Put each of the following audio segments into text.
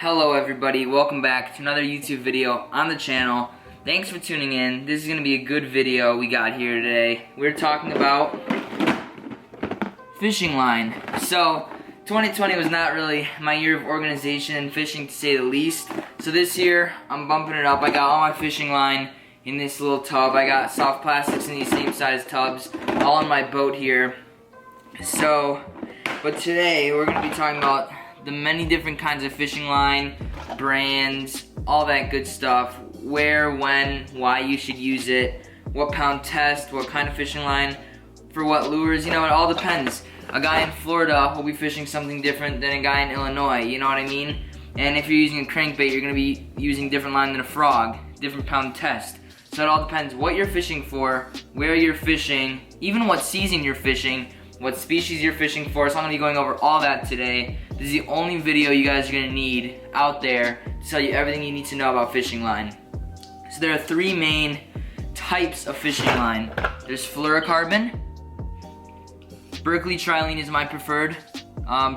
Hello everybody, welcome back to another YouTube video on the channel. Thanks for tuning in. This is going to be a good video we got here today. We're talking about fishing line. So, 2020 was not really my year of organization and fishing, to say the least. So this year, I'm bumping it up. I got all my fishing line in this little tub. I got soft plastics in these same size tubs, all on my boat here. So, but today we're going to be talking about the many different kinds of fishing line, brands, all that good stuff. Where, when, why you should use it, what pound test, what kind of fishing line, for what lures, you know, it all depends. A guy in Florida will be fishing something different than a guy in Illinois, you know what I mean? And if you're using a crankbait, you're going to be using different line than a frog, different pound test. So it all depends what you're fishing for, where you're fishing, even what season you're fishing, what species you're fishing for. So I'm going to be going over all that today. This is the only video you guys are going to need out there to tell you everything you need to know about fishing line. So there are three main types of fishing line. There's fluorocarbon. Berkley Trilene is my preferred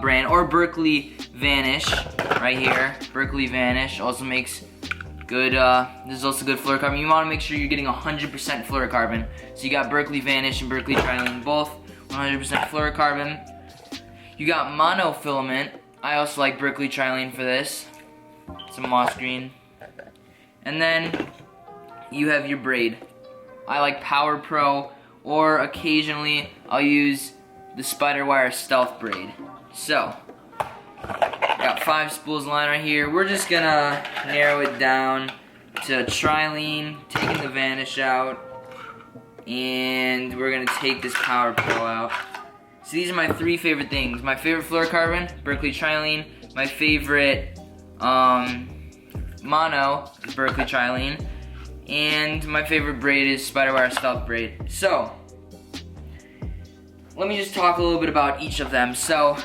brand, or Berkley Vanish right here. Berkley Vanish also makes good, this is also good fluorocarbon. You want to make sure you're getting 100% fluorocarbon. So you got Berkley Vanish and Berkley Trilene, both 100% fluorocarbon. You got monofilament. I also like Berkley Trilene for this. Some moss green. And then you have your braid. I like Power Pro, or occasionally I'll use the Spider Wire Stealth braid. So, got 5 spools of line right here. We're just gonna narrow it down to Trilene, taking the Vanish out, and we're gonna take this Power Pro out. So these are my 3 favorite things. My favorite fluorocarbon, Berkley Trilene. My favorite mono is Berkley Trilene. And my favorite braid is Spider Wire Stealth braid. So, let me just talk a little bit about each of them. So,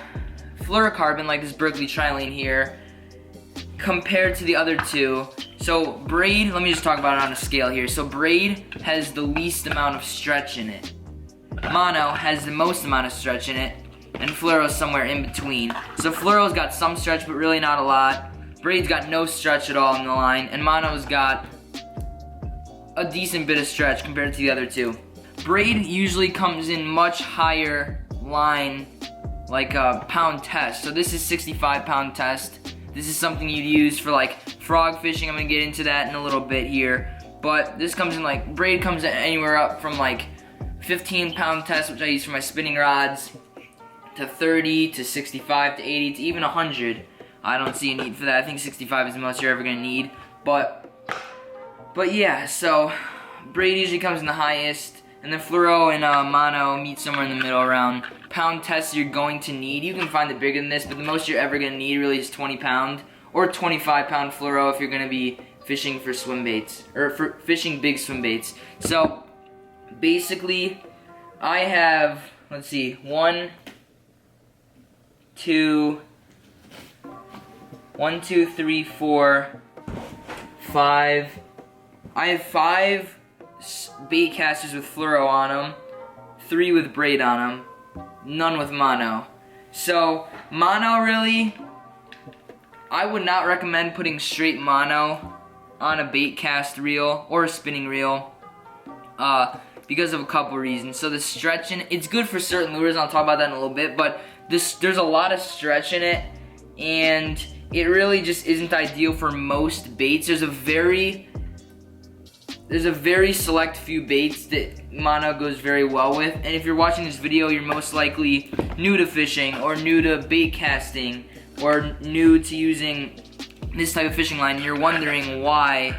fluorocarbon, like this Berkley Trilene here, compared to the other two. So, braid, let me just talk about it on a scale here. So, braid has the least amount of stretch in it. Mono has the most amount of stretch in it, and fluoro's somewhere in between. So fluoro's got some stretch, but really not a lot. Braid's got no stretch at all in the line, and mono's got a decent bit of stretch compared to the other two. Braid usually comes in much higher line, like a pound test. So this is 65 pound test. This is something you'd use for like frog fishing. I'm gonna get into that in a little bit here. But this comes in like, braid comes in anywhere up from like 15 pound test, which I use for my spinning rods, to 30, to 65, to 80, to even 100. I don't see a need for that. I think 65 is the most you're ever gonna need. But yeah, so braid usually comes in the highest, and then fluoro and mono meet somewhere in the middle around pound tests you're going to need. You can find it bigger than this, but the most you're ever gonna need really is 20 pound or 25 pound fluoro if you're gonna be fishing for swim baits, or for fishing big swim baits. So basically, I have, let's see, 1, 2, 3, 4, 5. I have 5 bait casters with fluoro on them, 3 with braid on them, none with mono. So, mono really, I would not recommend putting straight mono on a bait cast reel or a spinning reel. Because of a couple reasons. So the stretch in it, it's good for certain lures, and I'll talk about that in a little bit, but there's a lot of stretch in it, and it really just isn't ideal for most baits. There's a very select few baits that mono goes very well with, and if you're watching this video, you're most likely new to fishing, or new to bait casting, or new to using this type of fishing line, and you're wondering why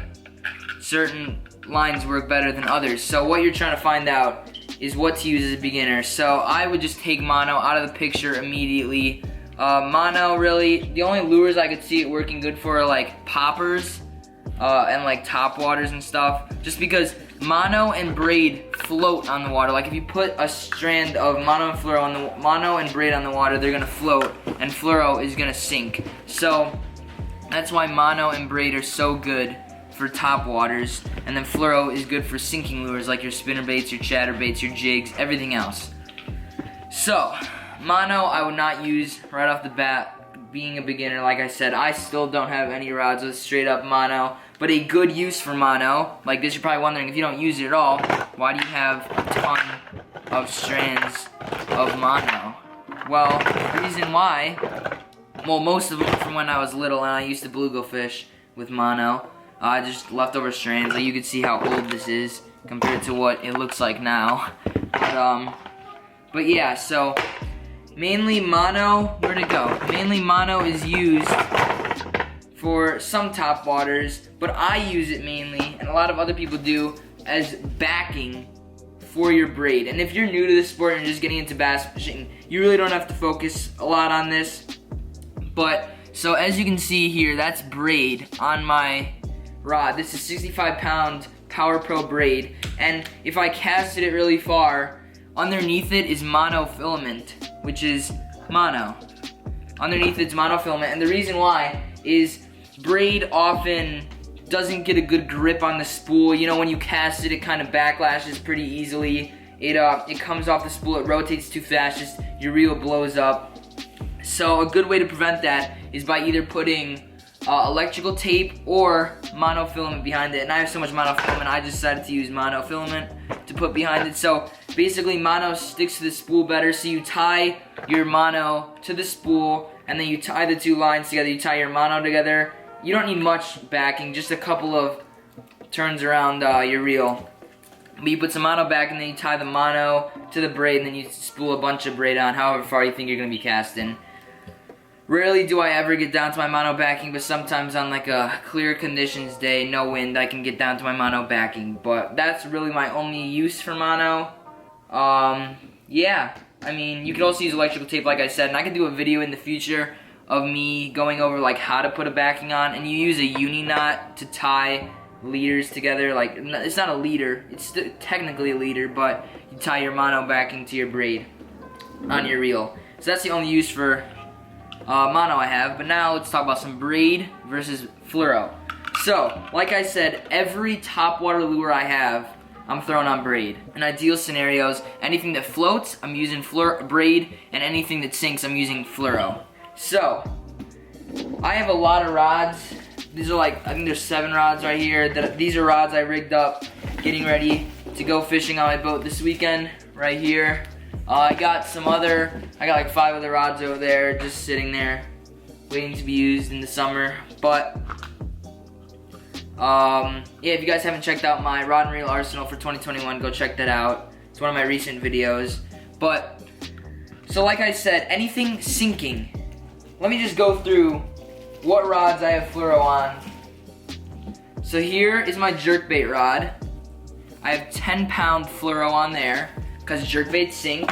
certain lines work better than others. So what you're trying to find out is what to use as a beginner. So I would just take mono out of the picture immediately. Mono really, the only lures I could see it working good for are like poppers and like top waters and stuff, just because mono and braid float on the water. Like if you put a strand of mono and fluoro on the mono and braid on the water, they're gonna float, and fluoro is gonna sink. So that's why mono and braid are so good for top waters, and then fluoro is good for sinking lures like your spinner baits, your chatter baits, your jigs, everything else. So, mono I would not use right off the bat. being a beginner, like I said, I still don't have any rods with straight up mono, but a good use for mono, like this, you're probably wondering, if you don't use it at all, why do you have a ton of strands of mono? Well, the reason why, well, most of them from when I was little and I used to bluegill fish with mono, just leftover strands. Like you can see how old this is compared to what it looks like now. But yeah, so mainly mono, where'd it go? Mainly mono is used for some top waters, but I use it mainly, and a lot of other people do, as backing for your braid. And if you're new to this sport and you're just getting into bass fishing, you really don't have to focus a lot on this. But, so as you can see here, that's braid on my rod. This is 65-pound Power Pro braid, and if I casted it really far, underneath it is monofilament, which is mono. Underneath it's monofilament, and the reason why is braid often doesn't get a good grip on the spool. You know, when you cast it, it kind of backlashes pretty easily. It comes off the spool, it rotates too fast, just your reel blows up. So a good way to prevent that is by either putting electrical tape or monofilament behind it. And I have so much monofilament, I just decided to use monofilament to put behind it. So basically mono sticks to the spool better, so you tie your mono to the spool and then you tie the two lines together, you tie your mono together. You don't need much backing, just a couple of turns around your reel. But you put some mono back and then you tie the mono to the braid and then you spool a bunch of braid on however far you think you're going to be casting. Rarely do I ever get down to my mono backing, but sometimes on like a clear conditions day, no wind, I can get down to my mono backing. But that's really my only use for mono. Yeah, I mean, you could also use electrical tape like I said, and I could do a video in the future of me going over like how to put a backing on, and you use a uni knot to tie leaders together. Like, it's not a leader, it's technically a leader, but you tie your mono backing to your braid on your reel. So that's the only use for mono I have. But now let's talk about some braid versus fluoro. So, like I said, every topwater lure I have, I'm throwing on braid. In ideal scenarios, anything that floats, I'm using braid, and anything that sinks, I'm using fluoro. So, I have a lot of rods. These are like, I think there's 7 rods right here. These are rods I rigged up, getting ready to go fishing on my boat this weekend, right here. I got like 5 other rods over there, just sitting there, waiting to be used in the summer. But, yeah, if you guys haven't checked out my rod and reel arsenal for 2021, go check that out. It's one of my recent videos. But, so like I said, anything sinking. Let me just go through what rods I have fluoro on. So here is my jerkbait rod. I have 10-pound fluoro on there because jerkbaits sink.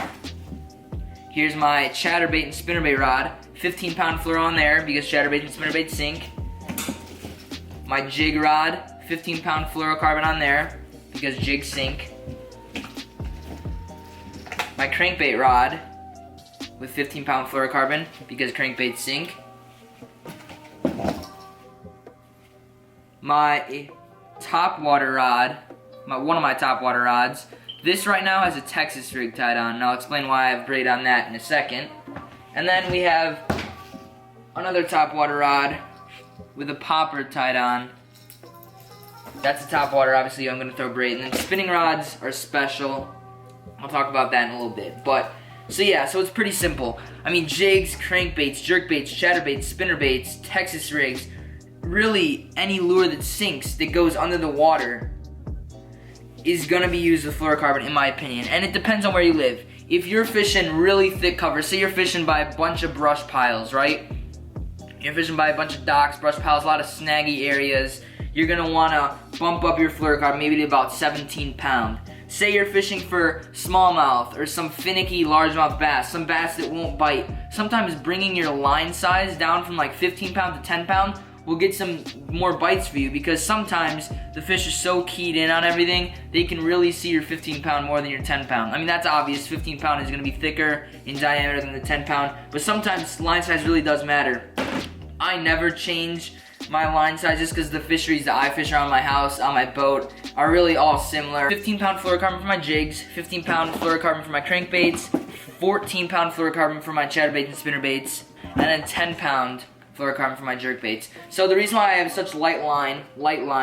Here's my chatterbait and spinnerbait rod. 15-pound fluoro on there because chatterbait and spinnerbait sink. My jig rod, 15-pound fluorocarbon on there because jigs sink. My crankbait rod with 15-pound fluorocarbon because crankbaits sink. My top water rod, one of my top water rods. This right now has a Texas rig tied on, and I'll explain why I have braid on that in a second. And then we have another top water rod with a popper tied on. That's the top water, obviously I'm gonna throw braid. And then spinning rods are special. I'll talk about that in a little bit. But, so yeah, so it's pretty simple. I mean, jigs, crankbaits, jerkbaits, chatterbaits, spinnerbaits, Texas rigs, really any lure that sinks, that goes under the water, is gonna be used with fluorocarbon in my opinion. And it depends on where you live. If you're fishing really thick cover, say you're fishing by a bunch of brush piles, right? You're fishing by a bunch of docks, brush piles, a lot of snaggy areas, you're gonna wanna bump up your fluorocarbon maybe to about 17-pound. Say you're fishing for smallmouth or some finicky largemouth bass, some bass that won't bite. Sometimes bringing your line size down from like 15-pound to 10-pound will get some more bites for you, because sometimes the fish are so keyed in on everything, they can really see your 15-pound more than your 10-pound. I mean, that's obvious, 15-pound is gonna be thicker in diameter than the 10-pound, but sometimes line size really does matter. I never change my line size just because the fisheries that I fish around my house, on my boat, are really all similar. 15-pound fluorocarbon for my jigs, 15-pound fluorocarbon for my crankbaits, 14-pound fluorocarbon for my chatterbaits and spinnerbaits, and then 10-pound fluorocarbon for my jerk baits. So the reason why I have such light line,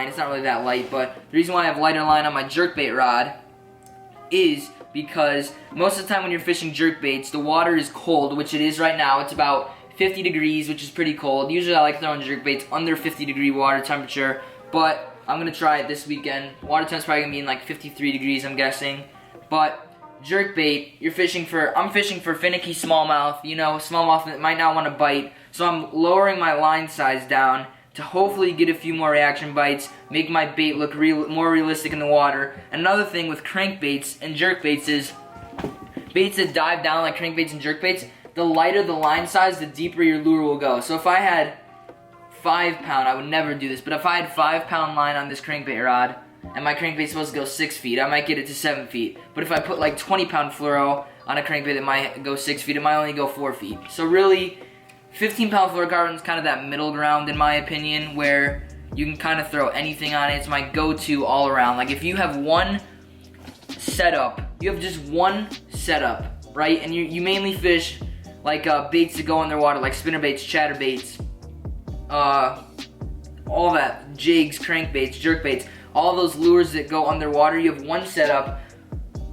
it's not really that light, but the reason why I have lighter line on my jerk bait rod is because most of the time when you're fishing jerk baits, the water is cold, which it is right now. It's about 50 degrees, which is pretty cold. Usually I like throwing jerk baits under 50 degree water temperature, but I'm gonna try it this weekend. Water temp's probably gonna be in like 53 degrees, I'm guessing. But jerk bait, I'm fishing for finicky smallmouth, you know, smallmouth that might not want to bite. So I'm lowering my line size down to hopefully get a few more reaction bites, make my bait look more realistic in the water. And another thing with crankbaits and jerkbaits is, baits that dive down like crankbaits and jerkbaits, the lighter the line size, the deeper your lure will go. So if I had 5-pound, I would never do this, but if I had 5-pound line on this crankbait rod, and my crankbait's supposed to go 6 feet, I might get it to 7 feet. But if I put like 20-pound fluoro on a crankbait that might go 6 feet, it might only go 4 feet. So really, 15-pound fluorocarbon is kind of that middle ground in my opinion, where you can kind of throw anything on it. It's my go-to all around. Like if you have one setup, you have just one setup, right? And you mainly fish like baits that go underwater, like spinner baits, chatter baits, all that, jigs, crankbaits, jerk baits, all those lures that go underwater. You have one setup.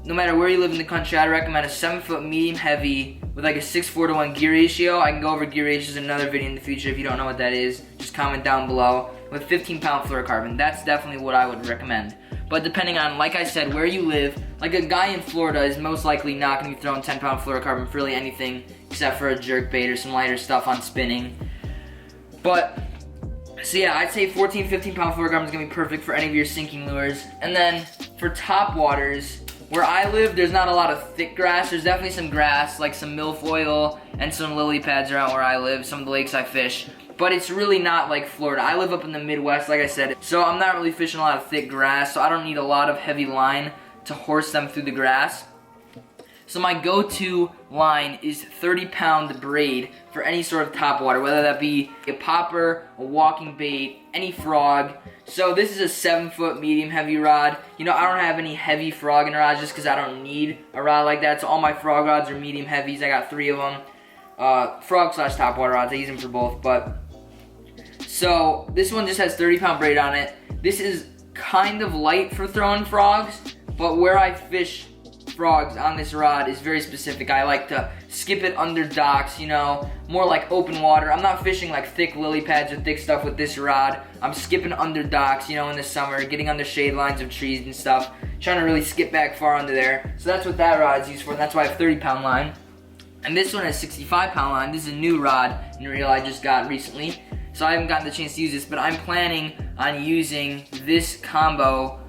No matter where you live in the country, I recommend a 7-foot medium heavy with like a 6:4 to 1 gear ratio. I can go over gear ratios in another video in the future. If you don't know what that is, just comment down below. With 15-pound fluorocarbon, that's definitely what I would recommend. But depending on, like I said, where you live, like a guy in Florida is most likely not going to be throwing 10-pound fluorocarbon for really anything except for a jerk bait or some lighter stuff on spinning. But so yeah, I'd say 14, 15-pound fluorocarbon is going to be perfect for any of your sinking lures. And then for top waters, where I live, there's not a lot of thick grass. There's definitely some grass, like some milfoil and some lily pads around where I live, some of the lakes I fish. But it's really not like Florida. I live up in the Midwest, like I said, so I'm not really fishing a lot of thick grass, so I don't need a lot of heavy line to horse them through the grass. So my go-to line is 30-pound braid for any sort of top water, whether that be a popper, a walking bait, any frog. So this is a 7-foot medium heavy rod. You know, I don't have any heavy frogging rods just because I don't need a rod like that. So all my frog rods are medium heavies. I got 3 of them. Frog / top water rods. I use them for both. But so this one just has 30-pound braid on it. This is kind of light for throwing frogs, but where I fish frogs on this rod is very specific. I like to skip it under docks, you know, more like open water. I'm not fishing like thick lily pads or thick stuff with this rod. I'm skipping under docks, you know, in the summer, getting under shade lines of trees and stuff, trying to really skip back far under there. So that's what that rod is used for, and that's why I have 30-pound line. And this one has 65-pound line. This is a new rod and reel I just got recently, so I haven't gotten the chance to use this, but I'm planning on using this combo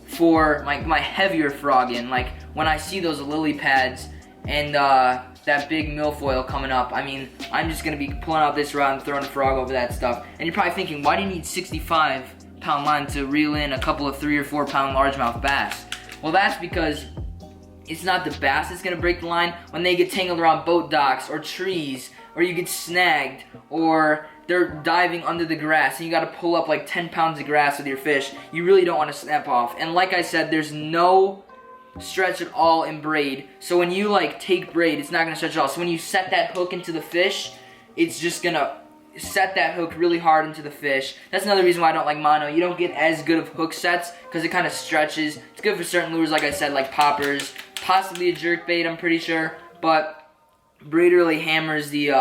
for my heavier frogging. Like when I see those lily pads and that big milfoil coming up, I mean, I'm just gonna be pulling out this rod and throwing a frog over that stuff. And you're probably thinking, why do you need 65-pound line to reel in a couple of 3 or 4-pound largemouth bass? Well, that's because it's not the bass that's gonna break the line. When they get tangled around boat docks or trees, or you get snagged, or they're diving under the grass and you gotta pull up like 10 pounds of grass with your fish, you really don't wanna snap off. And like I said, there's no stretch at all in braid. So when you like take braid, it's not gonna stretch at all. So when you set that hook into the fish, it's just gonna set that hook really hard into the fish. That's another reason why I don't like mono. You don't get as good of hook sets because it kind of stretches. It's good for certain lures, like I said, like poppers, possibly a jerk bait, I'm pretty sure. But braid really hammers the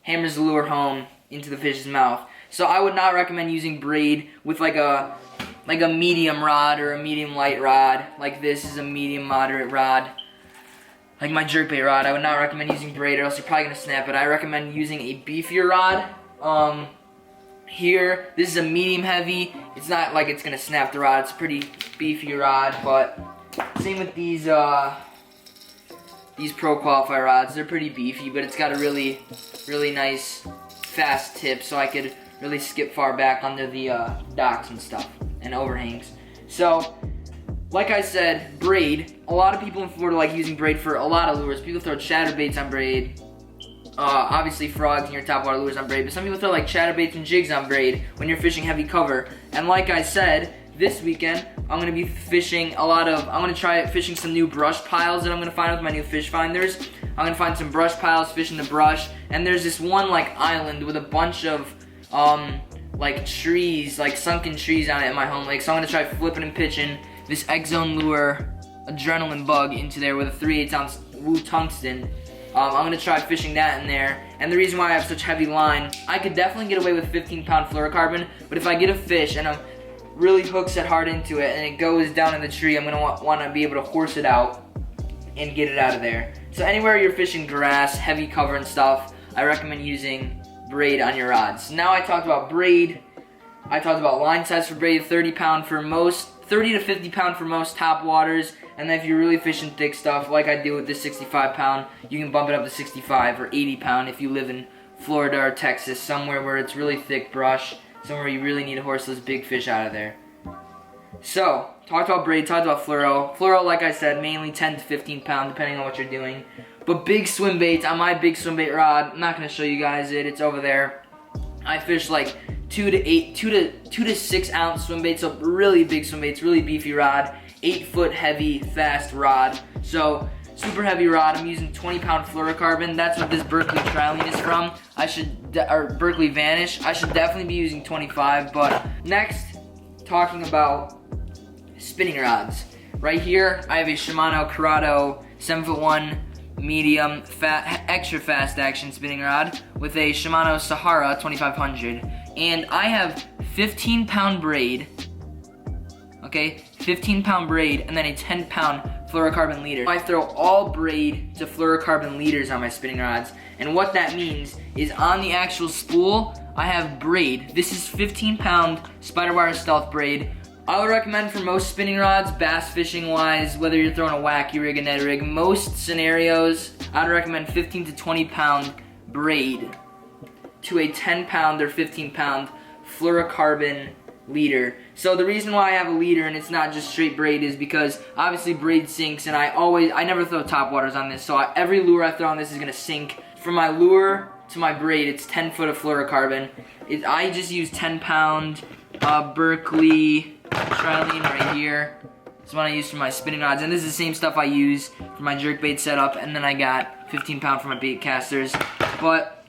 lure home into the fish's mouth. So I would not recommend using braid with like a medium rod or a medium light rod. Like this is a medium moderate rod. Like my jerkbait rod, I would not recommend using braid or else you're probably gonna snap it. I recommend using a beefier rod. Here, this is a medium heavy. It's not like it's gonna snap the rod. It's a pretty beefy rod, but same with these Pro Qualify rods. They're pretty beefy, but it's got a really nice fast tip, so I could really skip far back under the docks and stuff and overhangs. So, like I said, braid. A lot of people in Florida like using braid for a lot of lures. People throw chatterbaits on braid. Obviously frogs and your topwater lures on braid, but some people throw like chatterbaits and jigs on braid when you're fishing heavy cover. And like I said, this weekend, I'm gonna be fishing I'm gonna try fishing some new brush piles that I'm gonna find with my new fish finders. I'm gonna find some brush piles, fish in the brush, and there's this one like island with a bunch of like trees, like sunken trees on it in my home lake. So I'm gonna try flipping and pitching this X Zone Lure adrenaline bug into there with a 3/8 ounce Woo tungsten. I'm gonna try fishing that in there. And the reason why I have such heavy line, I could definitely get away with 15-pound fluorocarbon, but if I get a fish and I'm really hooks it hard into it and it goes down in the tree, I'm gonna want to be able to horse it out and get it out of there. So anywhere you're fishing grass, heavy cover and stuff, I recommend using braid on your rods. Now I talked about braid. I talked about line size for braid, 30 to 50 pound for most top waters, and then if you're really fishing thick stuff like I do with this 65 pound, you can bump it up to 65 or 80 pound if you live in Florida or Texas, somewhere where it's really thick brush, somewhere you really need to horse those big fish out of there. So, talked about braid, talked about fluoro. Fluoro, like I said, mainly 10 to 15 pound depending on what you're doing. But big swim baits, on my big swim bait rod, I'm not going to show you guys it, it's over there. I fish like 2 to 6 ounce swim baits, so really big swim baits, really beefy rod, 8-foot heavy, fast rod. So, super heavy rod. I'm using 20-pound fluorocarbon. That's what this Berkeley Trilene is from. Or Berkeley Vanish. I should definitely be using 25. But next, talking about spinning rods. Right here, I have a Shimano Curado 7'1" medium, extra fast action spinning rod with a Shimano Sahara 2500. And I have 15-pound braid. Okay, 15-pound braid and then a 10-pound fluorocarbon leader. I throw all braid to fluorocarbon leaders on my spinning rods, and what that means is on the actual spool, I have braid. This is 15-pound Spiderwire Stealth braid. I would recommend for most spinning rods, bass fishing wise, whether you're throwing a wacky rig, a Ned rig, most scenarios, I'd recommend 15 to 20-pound braid to a 10-pound or 15-pound fluorocarbon leader. So the reason why I have a leader and it's not just straight braid is because obviously braid sinks, and I never throw top waters on this, so every lure I throw on this is gonna sink. From my lure to my braid, it's 10 foot of fluorocarbon. I just use 10-pound Berkeley Trilene right here. It's what I use for my spinning rods, and this is the same stuff I use for my jerkbait setup, and then I got 15-pound for my bait casters. But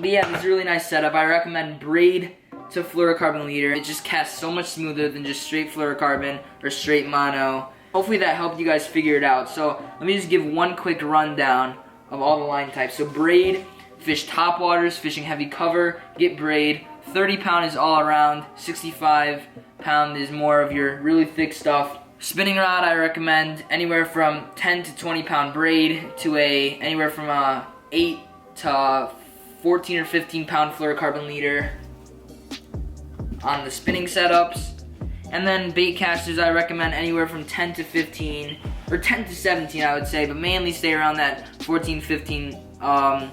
yeah, this is a really nice setup. I recommend braid to fluorocarbon leader. It just casts so much smoother than just straight fluorocarbon or straight mono. Hopefully that helped you guys figure it out. So let me just give one quick rundown of all the line types. So braid, fish top waters, fishing heavy cover, get braid. 30-pound is all around, 65-pound is more of your really thick stuff. Spinning rod, I recommend anywhere from 10 to 20-pound braid to anywhere from 8 to 14 or 15-pound fluorocarbon leader on the spinning setups. And then bait casters, I recommend anywhere from 10 to 15 or 10 to 17, I would say, but mainly stay around that 14, 15 pound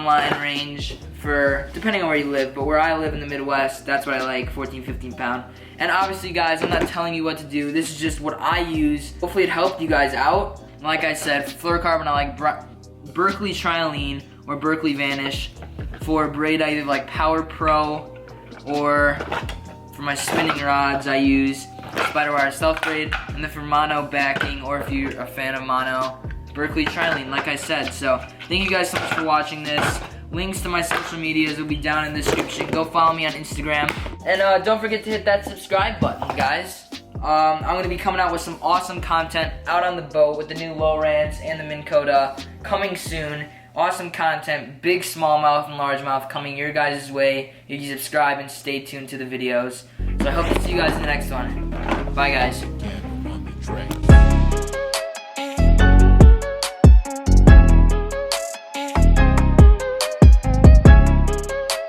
line range for depending on where you live. But where I live in the Midwest, that's what I like, 14, 15 pound. And obviously, guys, I'm not telling you what to do. This is just what I use. Hopefully it helped you guys out. Like I said, for fluorocarbon, I like Berkeley Trilene or Berkeley Vanish. For braid, I either like Power Pro, or for my spinning rods, I use Spiderwire Stealth braid. And then for mono backing, or if you're a fan of mono, Berkeley Trilene, like I said. So thank you guys so much for watching this. Links to my social medias will be down in the description. Go follow me on Instagram. And don't forget to hit that subscribe button, guys. I'm going to be coming out with some awesome content out on the boat with the new Lowrance and the Minn Kota coming soon. Awesome content, big smallmouth and largemouth coming your guys' way if you subscribe and stay tuned to the videos. So I hope to see you guys in the next one. Bye, guys.